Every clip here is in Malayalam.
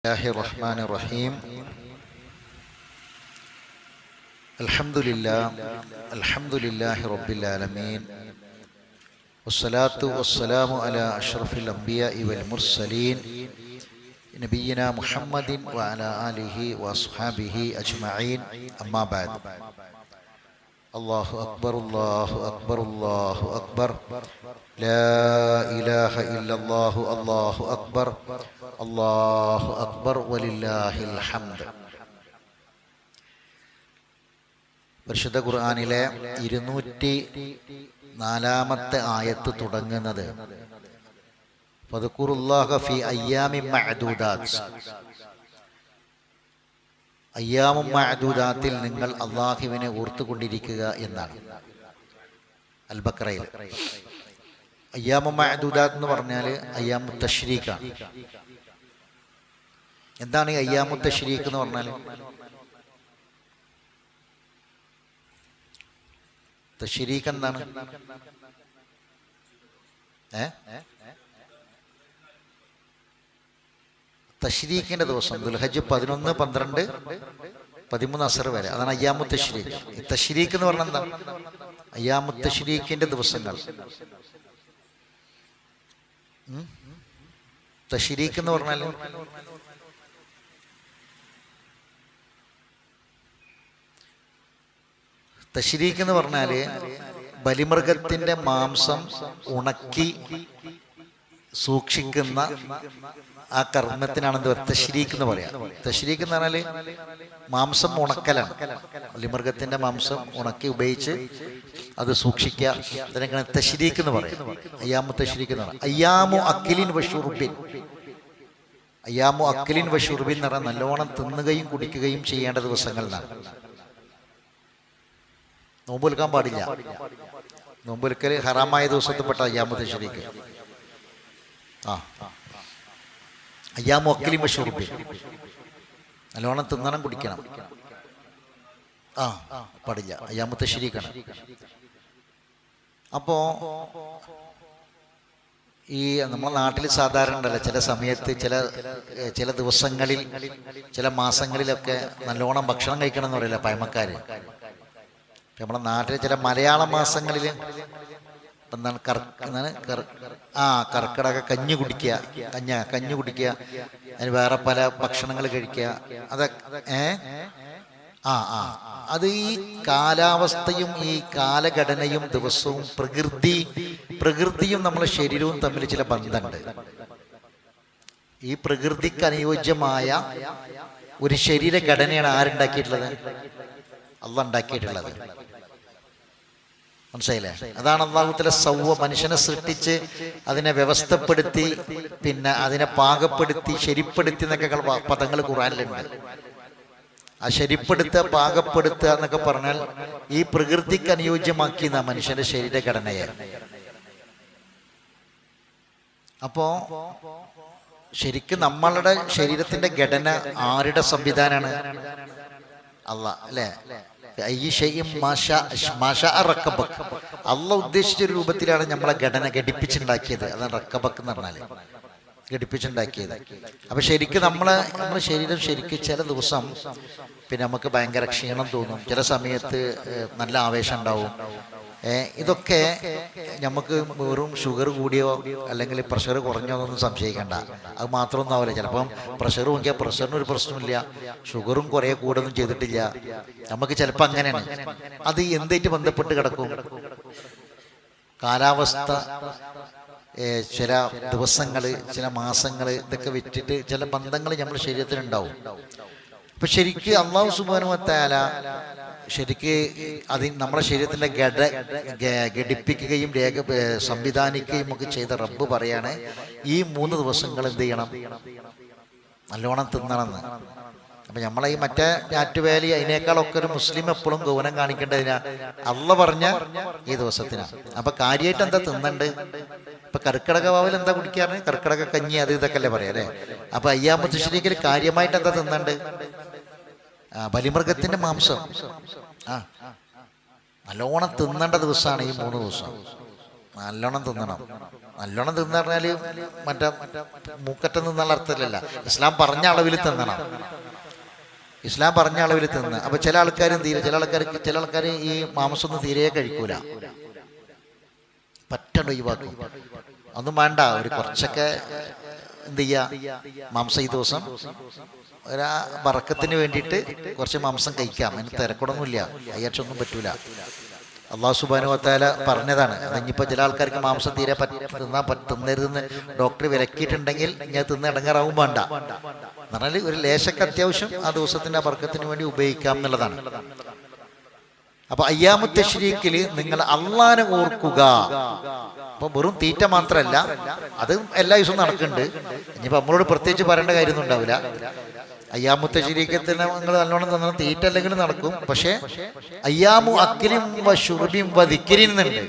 Bismillahirrahmanirrahim. Alhamdulillahi Rabbil Alameen. Wassalatu wassalamu ala ashrafil anbiya'i wal mursaleen. Nabiyyina Muhammadin wa ala alihi wa ashabihi ajma'in. Amma ba'd. Allahu Akbar, Allahu Akbar, Allahu Akbar. La ilaha illallah, Allahu Akbar. Allahu Akbar വലില്ലാഹിൽ ഹംദ്. പരിശുദ്ധ ഖുർആനിലെ 204-ാമത്തെ ആയത്ത് തുടങ്ങുന്നത് ഫദ്കുറുല്ലാഹ ഫീ അയ്യാമിൻ മഅദൂദാത്ത്. അയ്യാമും മഅദൂദാത്തിൽ നിങ്ങൾ അല്ലാഹുവിനെ ഓർത്തുകൊണ്ടിരിക്കുക എന്നാണ്. അൽ ബഖറയിൽ അയ്യാമും മഅദൂദാത്ത് എന്ന് പറഞ്ഞാൽ അയ്യാമു തശ്രീഖാണ്. എന്താണ് ഈ അയ്യാമു തശ്രീഖ് എന്ന് പറഞ്ഞാൽ? തശ്രീഖ് എന്താണ്? തശ്രീഖിന്റെ ദിവസം ദുൽഹജ്ജ് 11, 12, 13 അസർ വരെ, അതാണ് അയ്യാമു തശ്രീഖ്. ഈ തശ്രീഖ് എന്ന് പറഞ്ഞാൽ എന്താ? അയ്യാമു തശ്രീഖിന്റെ ദിവസങ്ങൾ. തശ്രീഖ് എന്ന് പറഞ്ഞാൽ തശ്രീഖ് എന്ന് പറഞ്ഞാല് ബലിമൃഗത്തിന്റെ മാംസം ഉണക്കി സൂക്ഷിക്കുന്ന ആ കർമ്മത്തിനാണ് എന്ത് തശ്രീഖ് എന്ന് പറയാം. തശ്രീഖ് എന്ന് പറഞ്ഞാല് മാംസം ഉണക്കലാണ്. ബലിമൃഗത്തിന്റെ മാംസം ഉണക്കി ഉപയോഗിച്ച് അത് സൂക്ഷിക്കുക, അതിനൊക്കെയാണ് തശ്രീഖ് എന്ന് പറയാം. അയ്യാമു തശ്രീഖ് എന്ന് പറയാം. അയ്യാമു അക്കിലിൻ വശുർബിൻ. അയ്യാമു അക്കിലിൻ വശുർബിൻ എന്ന് പറഞ്ഞാൽ നല്ലോണം തിന്നുകയും കുടിക്കുകയും ചെയ്യേണ്ട ദിവസങ്ങളിലാണ്. നോമ്പെടുക്കാൻ പാടില്ല. നോമ്പെടുക്കൽ ഹറാമായ ദിവസത്തിൽപ്പെട്ട അയ്യാമു തശ്രീഖ്. അയ്യാമു അക്കിലിൻ വശുർബിൻ, നല്ലോണം തിന്നണം കുടിക്കണം. പാടില്ല. അയ്യാമു തശ്രീഖാണ്. അപ്പോ ഈ നമ്മുടെ നാട്ടിൽ സാധാരണ ഉണ്ടല്ലോ, ചില സമയത്ത് ചില ദിവസങ്ങളിൽ ചില മാസങ്ങളിലൊക്കെ നല്ലോണം ഭക്ഷണം കഴിക്കണം എന്ന് പറയില്ല പഴമക്കാര്. നമ്മുടെ നാട്ടിൽ ചില മലയാള മാസങ്ങളിൽ എന്താണ് കർക്കിടക കഞ്ഞി കുടിക്കുക, കഞ്ഞി കുടിക്കുക, അതിന് വേറെ പല ഭക്ഷണങ്ങൾ കഴിക്കുക. അത് ഈ കാലാവസ്ഥയും ഈ കാലഘടനയും ദിവസവും പ്രകൃതിയും നമ്മളെ ശരീരവും തമ്മിൽ ചില ബന്ധമുണ്ട്. ഈ പ്രകൃതിക്ക് അനുയോജ്യമായ ഒരു ശരീരഘടനയാണ് ആരുണ്ടാക്കിയിട്ടുള്ളത്? അള്ളാഹ് ഉണ്ടാക്കിയിട്ടുള്ളത്. മനസ്സിലായില്ലേ? അതാണ് അല്ലാഹു തആല മനുഷ്യനെ സൃഷ്ടിച്ച് അതിനെ വ്യവസ്ഥപ്പെടുത്തി, പിന്നെ അതിനെ പാകപ്പെടുത്തി, ശരിപ്പെടുത്തി എന്നൊക്കെ പദങ്ങൾ ഖുർആനിലുണ്ട്. ആ ശരിപ്പെടുത്തുക, പാകപ്പെടുത്തുക എന്നൊക്കെ പറഞ്ഞാൽ ഈ പ്രകൃതിക്ക് അനുയോജ്യമാക്കി മനുഷ്യന്റെ ശരീരഘടനയെ. അപ്പോ ശരിക്കും നമ്മളുടെ ശരീരത്തിന്റെ ഘടന ആരുടെ സംവിധാനമാണ്? അല്ലാഹ് അല്ലേ? അള്ളാഹ് ഉദ്ദേശിച്ച രൂപത്തിലാണ് നമ്മളെ ഘടന ഘടിപ്പിച്ചുണ്ടാക്കിയത്. അതാണ് റക്കബക്ക് എന്ന് പറഞ്ഞാല്, ഘടിപ്പിച്ചുണ്ടാക്കിയത്. അപ്പൊ ശരിക്കും നമ്മളെ ശരീരം ശരിക്കും ചില ദിവസം പിന്നെ നമുക്ക് ഭയങ്കര ക്ഷീണം തോന്നും, ചില സമയത്ത് നല്ല ആവേശം ഉണ്ടാവും. ഇതൊക്കെ നമുക്ക് വെറും ഷുഗർ കൂടിയോ അല്ലെങ്കിൽ പ്രഷർ കുറഞ്ഞോ എന്നൊന്നും സംശയിക്കണ്ട. അത് മാത്രമൊന്നും ആവില്ല. ചിലപ്പം പ്രഷർ നോക്കിയാൽ പ്രഷറിന് ഒരു പ്രശ്നമില്ല, ഷുഗറും കുറേ കൂടൊന്നും ചെയ്തിട്ടില്ല. നമുക്ക് ചിലപ്പോൾ അങ്ങനെയാണ്. അത് എന്തായിട്ട് ബന്ധപ്പെട്ട് കിടക്കും? കാലാവസ്ഥ, ചില ദിവസങ്ങള്, ചില മാസങ്ങള്, ഇതൊക്കെ വെച്ചിട്ട് ചില ബന്ധങ്ങൾ നമ്മുടെ ശരീരത്തിനുണ്ടാവും. അപ്പൊ ശരിക്ക് അല്ലാഹു സുബ്ഹാനഹു വ തആല ശരിക്ക് നമ്മുടെ ശരീരത്തിന്റെ ഘടിപ്പിക്കുകയും സംവിധാനിക്കുകയും ഒക്കെ ചെയ്ത റബ്ബ് പറയാണ്, ഈ 3 ദിവസങ്ങൾ എന്ത് ചെയ്യണം? നല്ലോണം തിന്നണമെന്ന്. അപ്പൊ നമ്മളെ ഈ മറ്റേ ഞാറ്റുവേലി അതിനേക്കാളൊക്കെ ഒരു മുസ്ലിം എപ്പോഴും ഗൗനം കാണിക്കേണ്ടതിനാ അള്ളാഹ് പറഞ്ഞ ഈ ദിവസത്തിനാണ്. അപ്പൊ കാര്യമായിട്ട് എന്താ തിന്നണ്ട്? ഇപ്പൊ കർക്കിടക വാവിൽ എന്താ കുടിക്കാറ്? കർക്കിടക കഞ്ഞി, അത് ഇതൊക്കെ അല്ലേ പറയാ അല്ലേ? അപ്പൊ അയ്യാമു തശ്രീഖിൽ കാര്യമായിട്ട് എന്താ തിന്നണ്ട്? ബലിമൃഗത്തിന്റെ മാംസം നല്ലോണം തിന്നേണ്ട ദിവസമാണ് ഈ 3 ദിവസം. നല്ലോണം തിന്നണം. നല്ലോണം തിന്നു പറഞ്ഞാൽ മറ്റേ മൂക്കറ്റം തിന്നുള്ള അർത്ഥത്തിലല്ല, ഇസ്ലാം പറഞ്ഞ അളവിൽ തിന്നണം. ഇസ്ലാം പറഞ്ഞ അളവിൽ തിന്ന്. അപ്പൊ ചില ആൾക്കാർ ഈ മാംസമൊന്നും തീരെ കഴിക്കൂല, പറ്റണ്ട് ഒഴിവാക്കും. ഒന്നും വേണ്ട, ഒരു കുറച്ചൊക്കെ എന്ത് ചെയ്യുക, മാംസം ഈ ദിവസം ഒരു ബറക്കത്തിന് വേണ്ടിയിട്ട് കുറച്ച് മാംസം കഴിക്കാം, അതിന് തിരക്കൊടൊന്നുമില്ല, അയ്യാച്ചൊന്നും പറ്റൂല. അള്ളാഹു സുബ്ഹാനഹു വ തആല പറഞ്ഞതാണ്. അതിനിപ്പോൾ ചില ആൾക്കാർക്ക് മാംസം തീരെ തിന്നരുതെന്ന് ഡോക്ടർ വിലക്കിയിട്ടുണ്ടെങ്കിൽ ഞാൻ തിന്ന് ഇടങ്ങാറാവും വേണ്ട. എന്ന് പറഞ്ഞാൽ ഒരു ലേശക്ക് അത്യാവശ്യം ആ ദിവസത്തിൻ്റെ ബർക്കത്തിന് വേണ്ടി ഉപയോഗിക്കാം എന്നുള്ളതാണ്. അപ്പൊ അയ്യാമു തശ്രീക്കിൽ നിങ്ങൾ അള്ളാനെ ഓർക്കുക. അപ്പൊ വെറും തീറ്റ മാത്രമല്ല, അത് എല്ലാ ദിവസവും നടക്കുന്നുണ്ട്. ഇനിയിപ്പോൾ നമ്മളോട് പ്രത്യേകിച്ച് പറയേണ്ട കാര്യമൊന്നും ഉണ്ടാവില്ല. അയ്യാമു തശ്രീക്കത്തിന് നിങ്ങൾ നല്ലോണം തന്നെ തീറ്റ അല്ലെങ്കിലും നടക്കും. പക്ഷെ അയ്യാമു അക്കിലും ഷുർബിയും ദിക്രിൻ എന്നുണ്ട്,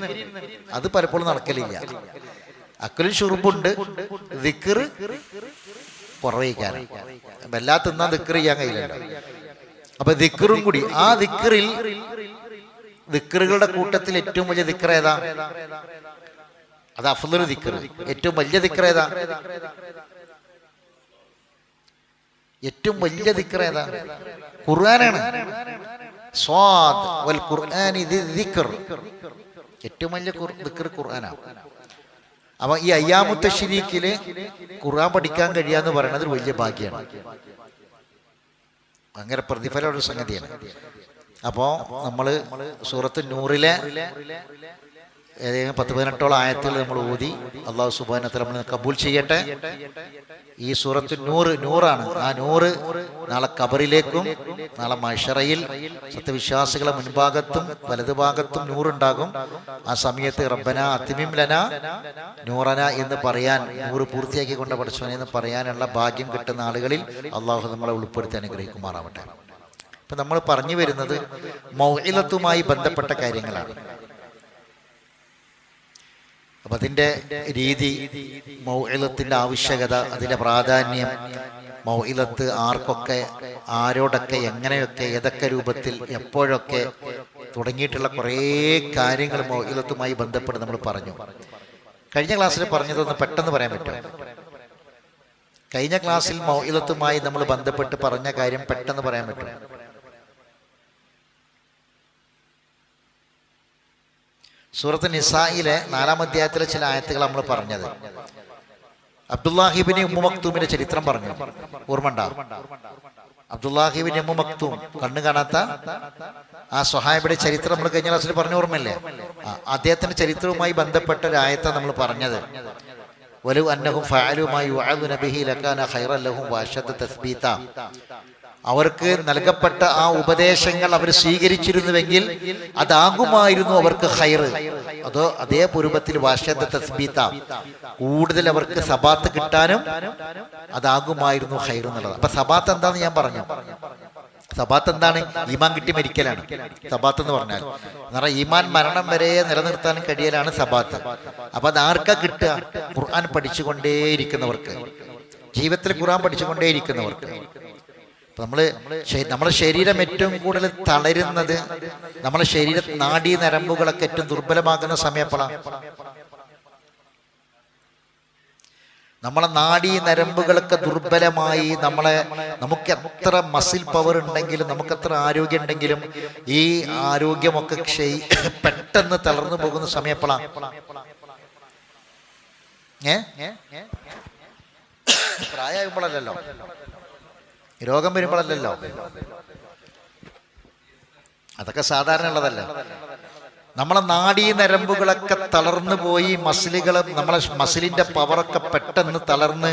അത് പലപ്പോഴും നടക്കലില്ല. അക്കലും ഷുർബുണ്ട്, ദിക്ർ കുറവേക്കാനും എല്ലാ തിന്നാൻ ദിക്ർ ചെയ്യാൻ കഴിയില്ലല്ലോ. അപ്പൊ ദിക്റും കൂടി, ആ ദിക്റുകളുടെ കൂട്ടത്തിൽ ഏറ്റവും വലിയ ദിക്ർ ഏതാ? അത് അഫ്ളൽ ദിക്ർ. ഏറ്റവും വലിയ ദിക്ർ ഏതാ? ഏറ്റവും വലിയ ദിക്ർ ഏതാ? ഖുർആനാണ്. സ്വാദ് വൽ ഖുർആനി ദിക്ർ. ഏറ്റവും വലിയ ദിക്ർ ഖുർആനാണ്. അപ്പൊ ഈ അയ്യാമു തശ്രീക്കില് ഖുർആൻ പഠിക്കാൻ കഴിയാന്ന് പറയുന്നത് ഒരു വലിയ ഭാഗ്യമാണ്, ഭയങ്കര പ്രതിഫലമുള്ള സംഗതിയാണ്. അപ്പോ നമ്മള് സൂറത്ത് നൂറിലെ ഏതെങ്കിലും 10-18 ആയത്തുകൾ നമ്മൾ ഓതി അള്ളാഹു സുബ്ഹാനഹു വ തആല നമ്മളെ കബൂൽ ചെയ്യട്ടെ. ഈ സൂറത്ത് നൂറാണ്. ആ നൂറ് നാളെ ഖബറിലേക്കും നാളെ മഹ്ശറയിൽ സത്യവിശ്വാസികളെ മുൻഭാഗത്തും വലതുഭാഗത്തും നൂറുണ്ടാകും. ആ സമയത്ത് റബ്ബന അത്തിമിം ലനാ നൂറന എന്ന് പറയാൻ, നൂറ് പൂർത്തിയാക്കി കൊണ്ട് പഠിച്ചവനെ എന്ന് പറയാനുള്ള ഭാഗ്യം കിട്ടുന്ന ആളുകളിൽ അള്ളാഹു നമ്മളെ ഉൾപ്പെടുത്തി അനുഗ്രഹിക്കുമാറാവട്ടെ. ഇപ്പം നമ്മൾ പറഞ്ഞു വരുന്നത് മൗഇലത്തുമായി ബന്ധപ്പെട്ട കാര്യങ്ങളാണ്. അപ്പം അതിൻ്റെ രീതി, മൗഇലത്തിൻ്റെ ആവശ്യകത, അതിൻ്റെ പ്രാധാന്യം, മൗഇലത്ത് ആർക്കൊക്കെ ആരോടൊക്കെ എങ്ങനെയൊക്കെ ഏതൊക്കെ രൂപത്തിൽ എപ്പോഴൊക്കെ തുടങ്ങിയിട്ടുള്ള കുറേ കാര്യങ്ങൾ മൗഇലത്തുമായി ബന്ധപ്പെട്ട് നമ്മൾ പറഞ്ഞു. കഴിഞ്ഞ ക്ലാസ്സിൽ പറഞ്ഞതൊന്ന് പെട്ടെന്ന് പറയാൻ പറ്റുമോ? കഴിഞ്ഞ ക്ലാസ്സിൽ മൗഇലത്തുമായി നമ്മൾ ബന്ധപ്പെട്ട് പറഞ്ഞ കാര്യം പെട്ടെന്ന് പറയാൻ പറ്റും? സൂറത്ത് നിസായിലെ 4-ാം അധ്യായത്തിലെ ചില ആയത്തുകൾ നമ്മൾ പറഞ്ഞത്. അബ്ദുല്ലാഹിബിന് ഉമ്മു മക്തൂമിന്റെ ചരിത്രം പറഞ്ഞു, ഓർമ്മണ്ട? അബ്ദുല്ലാഹിബിൻ ഉമ്മു മക്തൂം, കണ്ണു കാണാത്ത ആ സ്വഹാബിയുടെ ചരിത്രം നമ്മൾ കഴിഞ്ഞ ക്ലാസ്സിൽ പറഞ്ഞ ഓർമ്മയില്ലേ? അദ്ദേഹത്തിന്റെ ചരിത്രവുമായി ബന്ധപ്പെട്ട ഒരു ആയത്താണ് നമ്മൾ പറഞ്ഞത്. വലു അന്നഹും ഫഅലു മാ യുഅദുന ബിഹി ലകാന ഖൈറൻ ലഹും വഅശദ്ദ തസ്ബീത. അവർക്ക് നൽകപ്പെട്ട ആ ഉപദേശങ്ങൾ അവർ സ്വീകരിച്ചിരുന്നുവെങ്കിൽ അതാകുമായിരുന്നു അവർക്ക് ഖൈർ. അതോ അതേ പൂർവത്തിൽ വഅശദ്ദ തസ്ബീത, കൂടുതൽ അവർക്ക് സബാത്ത് കിട്ടാനും അതാകുമായിരുന്നു ഖൈർ എന്നുള്ളത്. അപ്പൊ സബാത്ത് എന്താന്ന് ഞാൻ പറഞ്ഞു. സബാത്ത് എന്താണ്? ഈമാൻ കിട്ടി മരിക്കലാണ് സബാത്ത് എന്ന് പറഞ്ഞാൽ. എന്നാൽ ഈമാൻ മരണം വരെ നിലനിർത്താൻ കഴിയലാണ് സബാത്ത്. അപ്പൊ അത് ആർക്കാ കിട്ടുക? ഖുർആൻ പഠിച്ചുകൊണ്ടേയിരിക്കുന്നവർക്ക്, ജീവിതത്തിൽ ഖുർആൻ പഠിച്ചുകൊണ്ടേയിരിക്കുന്നവർക്ക്. നമ്മളെ ശരീരം ഏറ്റവും കൂടുതൽ തളരുന്നത്, നമ്മളെ ശരീര നാഡീ നരമ്പുകളൊക്കെ ഏറ്റവും ദുർബലമാകുന്ന സമയം എപ്പോഴാണ്? നമ്മളെ നാഡീ നരമ്പുകളൊക്കെ ദുർബലമായി നമുക്ക് എത്ര മസിൽ പവർ ഉണ്ടെങ്കിലും, നമുക്ക് എത്ര ആരോഗ്യം ഉണ്ടെങ്കിലും ഈ ആരോഗ്യമൊക്കെ പെട്ടെന്ന് തളർന്നു പോകുന്ന സമയം എപ്പോഴാണ്? പ്രായമാകുമ്പോഴല്ലോ, രോഗം വരുമ്പോഴല്ലോ. അതൊക്കെ സാധാരണ ഉള്ളതല്ലേ. നമ്മളെ നാഡീ നരമ്പുകളൊക്കെ തളർന്നു പോയി, നമ്മളെ മസിലിന്റെ പവറൊക്കെ പെട്ടെന്ന് തളർന്ന്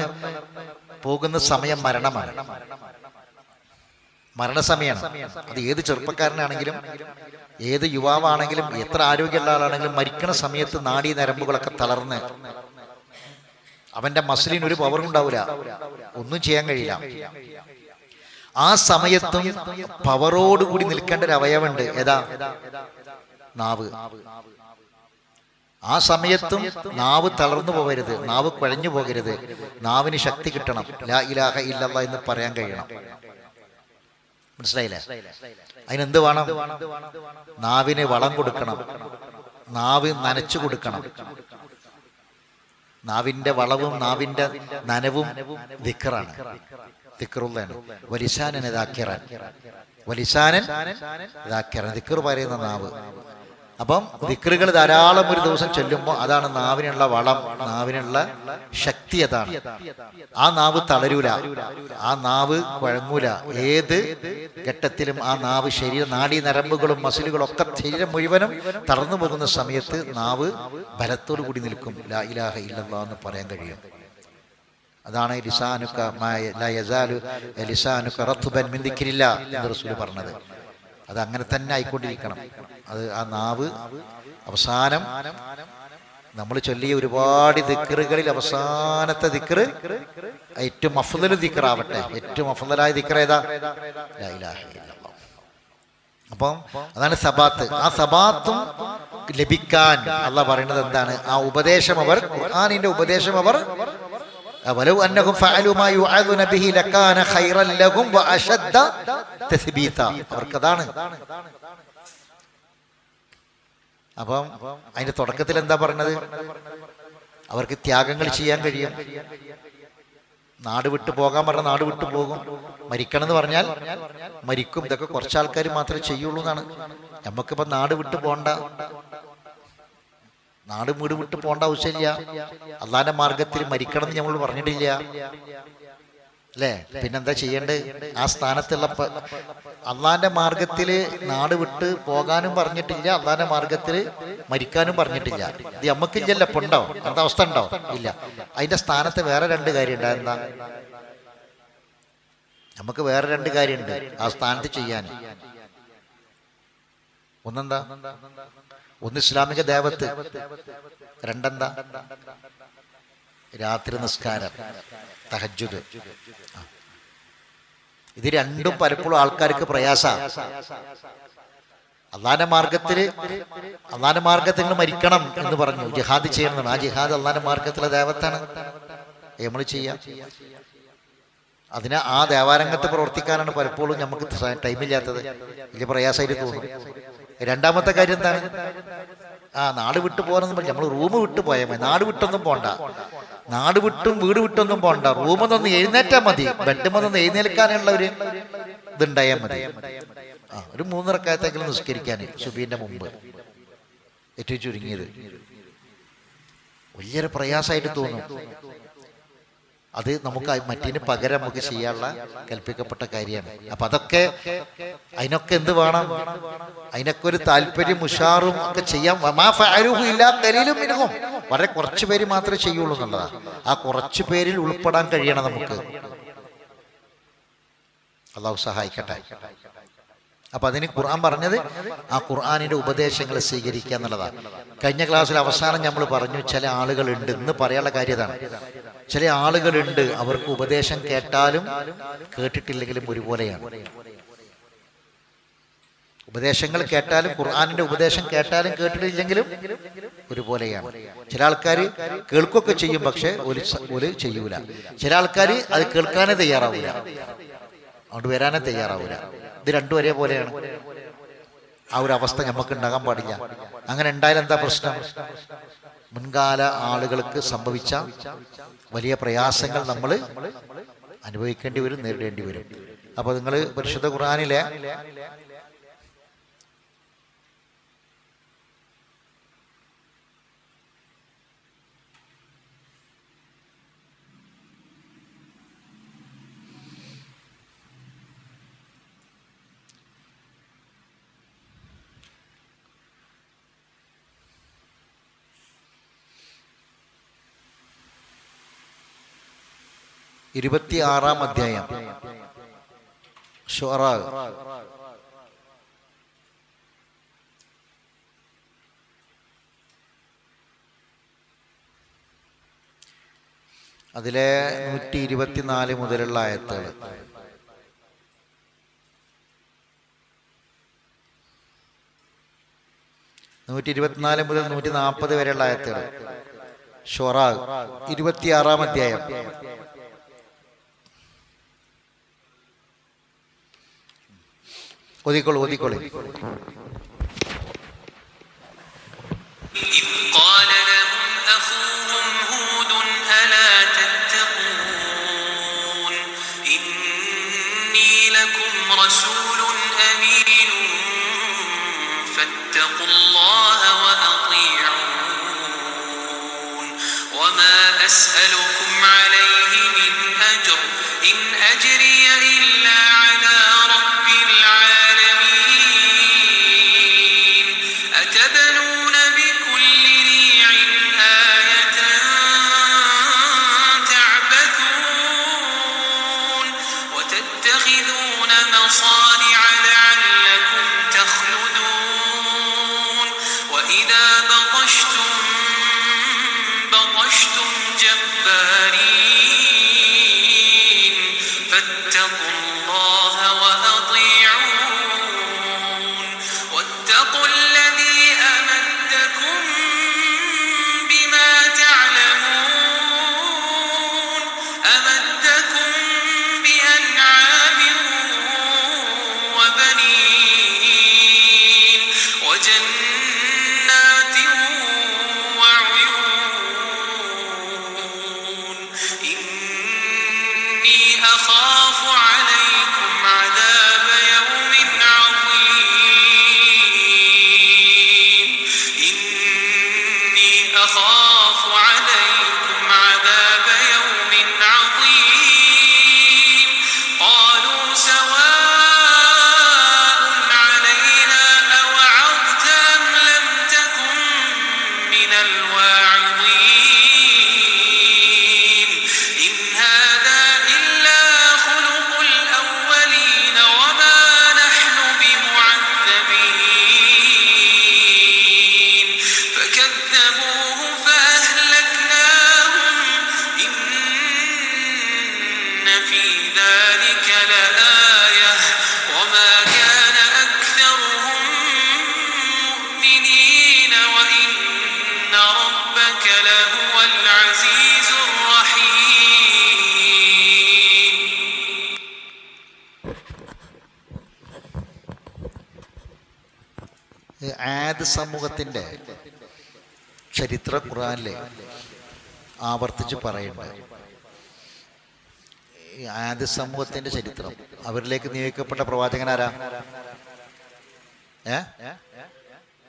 പോകുന്ന സമയം മരണമാണ്, മരണസമയമാണ്. അത് ഏത് ചെറുപ്പക്കാരനാണെങ്കിലും ഏത് യുവാവാണെങ്കിലും എത്ര ആരോഗ്യമുള്ള ആളാണെങ്കിലും മരിക്കണ സമയത്ത് നാഡീ നരമ്പുകളൊക്കെ തളർന്ന് അവന്റെ മസിലിന് ഒരു പവറും ഉണ്ടാവില്ല, ഒന്നും ചെയ്യാൻ കഴിയില്ല. ആ സമയത്തും പവറോടുകൂടി നിൽക്കേണ്ട ഒരു അവയവുണ്ട്. ഏതാ? നാവ്. ആ സമയത്തും നാവ് തളർന്നു പോകരുത്, നാവ് കുഴഞ്ഞു പോകരുത്. നാവിന് ശക്തി കിട്ടണം, ലാ ഇലാഹ ഇല്ലല്ലാഹ് എന്ന് പറയാൻ കഴിയണം. മനസ്സിലായില്ലേ? അതിനെന്ത് വേണം? നാവിന് വളം കൊടുക്കണം. നാവ് നനച്ചു കൊടുക്കണം. നാവിൻ്റെ വളവും നാവിൻ്റെ നനവും ദിക്റാണ്, ദിക്റുള്ളാണ്. വലിസാനൻ ദാക്കിറൻ, വലിസാനൻ ദാക്കിറൻ, ദിക്ർ പറയുന്ന നാവ്. അപ്പം ദിക്റുകൾ ധാരാളം ഒരു ദിവസം ചൊല്ലുമ്പോൾ അതാണ് നാവിനുള്ള വളം, നാവിനുള്ള ശക്തി. അതാണ്. ആ നാവ് തളരൂല, ആ നാവ് കുഴങ്ങൂല. ഏത് ഘട്ടത്തിലും ആ നാവ് ശരീര നാഡീ നരമ്പുകളും മസിലുകളും ഒക്കെ ശരീരം മുഴുവനും തളർന്നു പോകുന്ന സമയത്ത് നാവ് ബലത്തോടു കൂടി നിൽക്കും. ലാ ഇലാഹ ഇല്ലല്ലാഹ് എന്ന് പറയാൻ കഴിയും. അതാണ് ലിസാനുക ലാ യസാലു ലിസാനുക റത്ബൻ മിൻ ദിക്രില്ലാഹ് എന്ന് റസൂൽ പറഞ്ഞത്. അത് അങ്ങനെ തന്നെ ആയിക്കൊണ്ടിരിക്കണം. അത് ആ നാവ് അവസാനം നമ്മൾ ചൊല്ലിയ ഒരുപാട് ദിക്റുകളിൽ അവസാനത്തെ ദിക്റ് ഏറ്റവും അഫ്ളൽ ദിക്റാവട്ടെ. ഏറ്റവും അഫ്ളലായ ദിക്ർ ഏതാ? ലാ ഇലാഹ ഇല്ലല്ലാഹ്. അപ്പം അതാണ് സബാത്ത്. ആ സബാത്തും ലഭിക്കാൻ അള്ളാഹ് പറയുന്നത് എന്താണ്? ആ ഉപദേശം അവർ, ഖുർആനിന്റെ ഉപദേശം അവർ, വലൗ അന്നഹും ഫഅലു മാ യുഅദുന ബിഹി ലകാന ഖൈറൻ ലഹും വഅശദ്ദ തസ്ബീത. അവർക്കതാണ്. അപ്പം അതിന്റെ തുടക്കത്തിൽ എന്താ പറഞ്ഞത്? അവർക്ക് ത്യാഗങ്ങൾ ചെയ്യാൻ കഴിയും. നാട് വിട്ടു പോകാൻ പറഞ്ഞാൽ നാട് വിട്ടു പോകും. മരിക്കണം എന്ന് പറഞ്ഞാൽ മരിക്കും. ഇതൊക്കെ കുറച്ച് ആൾക്കാർ മാത്രമേ ചെയ്യുള്ളൂ എന്നാണ്. നമുക്കിപ്പോ നാട് വിട്ടു പോണ്ട, നാട് വീട് വിട്ട് പോകേണ്ട ആവശ്യമില്ല. അള്ളാന്റെ മാർഗത്തിൽ മരിക്കണം എന്ന് നമ്മൾ പറഞ്ഞിട്ടില്ല അല്ലേ? പിന്നെന്താ ചെയ്യേണ്ടത്? ആ സ്ഥാനത്തുള്ള അള്ളാന്റെ മാർഗത്തിൽ നാട് വിട്ട് പോകാനും പറഞ്ഞിട്ടില്ല, അള്ളാന്റെ മാർഗത്തിൽ മരിക്കാനും പറഞ്ഞിട്ടില്ല. ഇത് നമുക്കില്ലല്ലോ. ഇപ്പൊ ഉണ്ടോ? അങ്ങനത്തെ അവസ്ഥ ഉണ്ടോ? ഇല്ല. അതിന്റെ സ്ഥാനത്ത് വേറെ രണ്ട് കാര്യമുണ്ട്. എന്താ? നമുക്ക് വേറെ രണ്ട് കാര്യമുണ്ട് ആ സ്ഥാനത്ത് ചെയ്യാൻ. ഒന്നെന്താ? ഒന്ന് ഇസ്ലാമിക ദേവത്ത്, രണ്ടെന്താ? രാത്രി നിസ്കാരം, തഹജ്ജുദ്. ഇത് രണ്ടും പലപ്പോഴും ആൾക്കാർക്ക് പ്രയാസ. അള്ളാന്റെ മാർഗത്തിൽ നിങ്ങൾ മരിക്കണം എന്ന് പറഞ്ഞു, ജിഹാദ് ചെയ്യണം. ആ ജിഹാദ് അള്ളാന്റെ മാർഗത്തിലെ ദേവത്താണ്. നമ്മൾ ചെയ്യാം. അതിന് ആ ദേവാരംഗത്ത് പ്രവർത്തിക്കാനാണ് പലപ്പോഴും നമുക്ക് ടൈമില്ലാത്തത്. വലിയ പ്രയാസമായിട്ട് തോന്നും. രണ്ടാമത്തെ കാര്യം എന്താണ്? നാട് വിട്ടു പോകാനെന്ന് പറഞ്ഞു നമ്മൾ റൂം വിട്ടു പോയാൽ മതി. നാട് വിട്ടൊന്നും പോണ്ട. നാട് വിട്ടും വീട് വിട്ടൊന്നും പോണ്ട. റൂമെന്നൊന്ന് എഴുന്നേറ്റാൽ മതി. ബെഡ്മെന്നൊന്ന് എഴുന്നേൽക്കാനുള്ള ഒരു ഇതുണ്ടായാൽ മതി. ഒരു 3 റക്അത്തെങ്കിലും നിസ്കരിക്കാൻ സുബീന്റെ മുമ്പ്, ഏറ്റവും ചുരുങ്ങിയത്. വലിയൊരു പ്രയാസമായിട്ട് തോന്നും. അത് നമുക്ക് മറ്റതിന് പകരം നമുക്ക് ചെയ്യാനുള്ള കൽപ്പിക്കപ്പെട്ട കാര്യമാണ്. അപ്പൊ അതൊക്കെ അതിനൊക്കെ എന്ത് വേണം? അതിനൊക്കെ ഒരു താല്പര്യം, ഉഷാറും ഒക്കെ ചെയ്യാം. വളരെ കുറച്ചു പേര് മാത്രമേ ചെയ്യുള്ളൂ എന്നുള്ളതാണ്. ആ കുറച്ചു പേരിൽ ഉൾപ്പെടാൻ കഴിയണം നമുക്ക്. അള്ളാഹു സഹായിക്കട്ടെ. അപ്പൊ അതിന് ഖുർആൻ പറഞ്ഞത് ആ ഖുർആനിന്റെ ഉപദേശങ്ങൾ സ്വീകരിക്കുക എന്നുള്ളതാണ്. കഴിഞ്ഞ ക്ലാസ്സിൽ അവസാനം നമ്മൾ പറഞ്ഞു, ചില ആളുകളുണ്ട്, ഇന്ന് പറയാനുള്ള കാര്യം ഇതാണ്. ചില ആളുകളുണ്ട്, അവർക്ക് ഉപദേശം കേട്ടാലും കേട്ടിട്ടില്ലെങ്കിലും ഒരുപോലെയാണ്. ഉപദേശങ്ങൾ കേട്ടാലും, ഖുർആനിന്റെ ഉപദേശം കേട്ടാലും കേട്ടിട്ടില്ലെങ്കിലും ഒരുപോലെയാണ്. ചില ആൾക്കാർ കേൾക്കുകയൊക്കെ ചെയ്യും, പക്ഷെ ഒരു ചെയ്യൂല. ചില ആൾക്കാർ അത് കേൾക്കാനേ തയ്യാറാവൂല, അതുകൊണ്ട് വരാനേ തയ്യാറാവൂല. ഇത് രണ്ടും ഒരേപോലെയാണ്. ആ ഒരു അവസ്ഥ നമുക്ക് ഉണ്ടാകാൻ പാടില്ല. അങ്ങനെ ഉണ്ടായാൽ എന്താ പ്രശ്നം? മുൻകാല ആളുകൾക്ക് സംഭവിച്ച വലിയ പ്രയാസങ്ങൾ നമ്മൾ അനുഭവിക്കേണ്ടി വരും, നേരിടേണ്ടി വരും. അപ്പൊ നിങ്ങൾ പരിശുദ്ധ ഖുർആനിലെ ഇരുപത്തിയാറാം അധ്യായം ശുഅറാ, അതിലെ 124 മുതലുള്ള ആയത്തുകൾ. മുതൽ 140 വരെയുള്ള ആയത്തുകൾ. ശുഅറാ 26-ാം അധ്യായം. ഓതിക്കോളൂ. لكم رسول أمين فاتقوا الله وأطيعون وما أسألكم عليه من أجر إن أجري إلا على رب العالمين أتبنون بكل ريع آية تعبثون وتتخذون مصانع لعلكم تخلدون وإذا بطشتم جبارين فاتقوا الله وأطيعون واتقوا الذي أمدكم بما تعلمون أمدكم بأنعام وبنين وجنات وعيون إني أخاف عليكم عذاب يوم عظيم إني أخاف عليكم عذاب يوم عظيم قالوا سواء علينا أوعظت أم لم تكن من الواعظين إن هذا إلا خلق الأولين وما نحن بمعذبين فكذبوه فأهلكناهم إن في ذلك لآية وما كان أكثرهم مؤمنين وإن ربك لهو العزيز الرحيم. ആദ് സമൂഹത്തിന്റെ ചരിത്രം ഖുർആനിൽ ആവർത്തിച്ച് പറയുന്നുണ്ട്. ഈ ആദ് സമൂഹത്തിന്റെ ചരിത്രം, അവരിലേക്ക് നിയോഗിക്കപ്പെട്ട പ്രവാചകൻ ആരാ?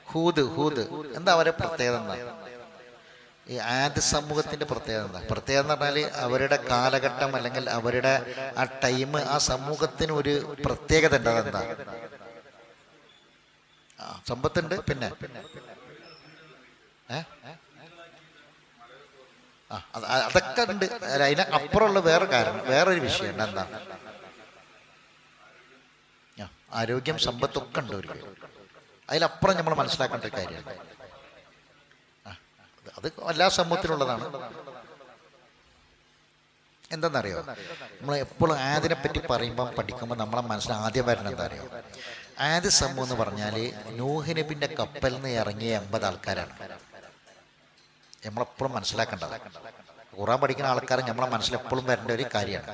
ഹൂദ്. എന്താ അവരെ പ്രത്യേകത? എന്താ ഈ ആദ് സമൂഹത്തിന്റെ പ്രത്യേകത? പ്രത്യേകത എന്ന് പറഞ്ഞാൽ അവരുടെ കാലഘട്ടം അല്ലെങ്കിൽ അവരുടെ ആ ടൈം, ആ സമൂഹത്തിന് ഒരു പ്രത്യേകത ഉണ്ട്. അതെന്താ? സമ്പത്തുണ്ട്, പിന്നെ അതൊക്കെ ഉണ്ട്. അതിന് അപ്പുറമുള്ള വേറൊരു വിഷയമുണ്ട്. എന്താ? ആരോഗ്യം, സമ്പത്തൊക്കെ ഉണ്ട് അവർക്ക്. അതിലപ്പുറം നമ്മൾ മനസ്സിലാക്കേണ്ട ഒരു കാര്യമാണ്. അത് എല്ലാ സമൂഹത്തിനുള്ളതാണ്. എന്താണെന്നറിയോ, നമ്മൾ എപ്പോഴും ആദിനെ പറ്റി പഠിക്കുമ്പോൾ നമ്മളെ മനസ്സിൽ ആദ്യം വരുന്നത് എന്താ അറിയോ? ആദ് സമൂഹം എന്ന് പറഞ്ഞാൽ നൂഹ് നബിന്റെ കപ്പലിൽ നിന്ന് ഇറങ്ങിയ 80 ആൾക്കാരാണ്. നമ്മളെപ്പോഴും മനസ്സിലാക്കേണ്ടത്, ഖുർആൻ പഠിക്കുന്ന ആൾക്കാർ നമ്മളെ മനസ്സിൽ എപ്പോഴും വരേണ്ട ഒരു കാര്യമാണ്.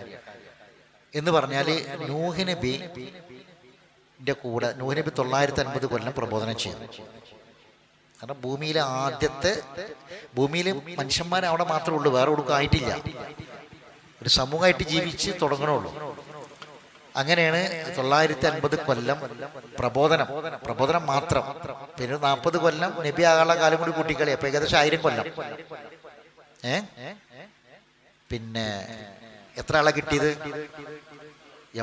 എന്ന് പറഞ്ഞാൽ നൂഹ് നബിന്റെ കൂടെ നൂഹ് നബി 950 കൊല്ലം പ്രബോധനം ചെയ്തു. കാരണം ഭൂമിയിൽ മനുഷ്യന്മാർ അവിടെ മാത്രമേ ഉള്ളൂ, വേറെ കൊടുക്കുക ആയിട്ടില്ല. ഒരു സമൂഹമായിട്ട് ജീവിച്ച് തുടങ്ങണുള്ളൂ. അങ്ങനെയാണ് 950 കൊല്ലം പ്രബോധനം മാത്രം. പിന്നെ 40 കൊല്ലം നബി ആകാനുള്ള കാലം കൂടി കൂട്ടിക്കളി, അപ്പൊ ഏകദേശം 1000 കൊല്ലം. പിന്നെ എത്ര ആളെ കിട്ടിയത്?